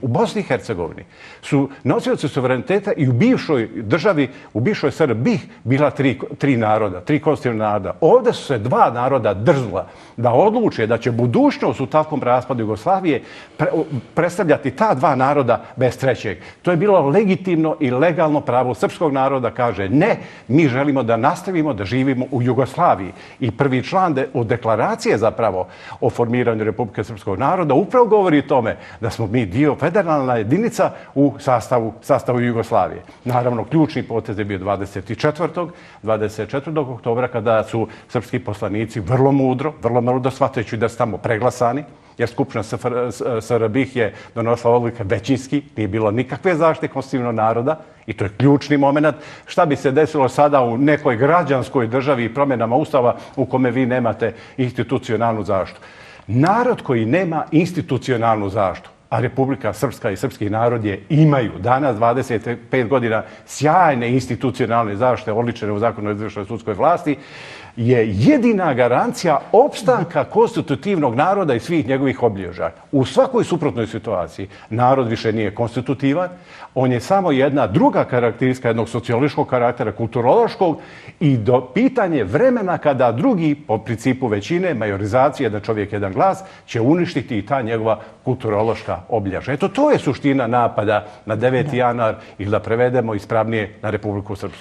U Bosni i Hercegovini su nosioci suvereniteta i u bivšoj državi, u bivšoj Srbiji bila tri naroda, tri konstitutivna naroda. Ovdje su se dva naroda drznula da odluče da će budućnost u takvom raspadu Jugoslavije predstavljati ta dva naroda bez trećeg. To je bilo legitimno i legalno pravo srpskog naroda, kaže ne, mi želimo da nastavimo da živimo u Jugoslaviji. I prvi član od deklaracije zapravo o formiranju Republike Srpskog naroda upravo govori o tome da smo mi dio federalna jedinica u sastavu Jugoslavije. Naravno, ključni potez je bio 24. oktobra kada su srpski poslanici vrlo mudro shvatajući da su tamo preglasani, jer Skupština SR BiH je donosila odluke većinski, nije bilo nikakve zaštite konstitutivnog naroda i to je ključni moment. Šta bi se desilo sada u nekoj građanskoj državi i promjenama Ustava u kome vi nemate institucionalnu zaštitu? Narod koji nema institucionalnu zaštitu, a Republika Srpska i srpski narod je imaju danas 25 godina sjajne institucionalne zaštite oličene u Zakonu o izvršnoj sudskoj vlasti, je jedina garancija opstanka konstitutivnog naroda i svih njegovih obilježja. U svakoj suprotnoj situaciji narod više nije konstitutivan, on je samo jedna druga karakteristika jednog socijalističkog karaktera, kulturološkog i do pitanje vremena kada drugi, po principu većine, majorizacije, da čovjek jedan glas, će uništiti i ta njegova kulturološka obilježja. Eto, to je suština napada na 9. januar ili da prevedemo ispravnije na Republiku Srpsku.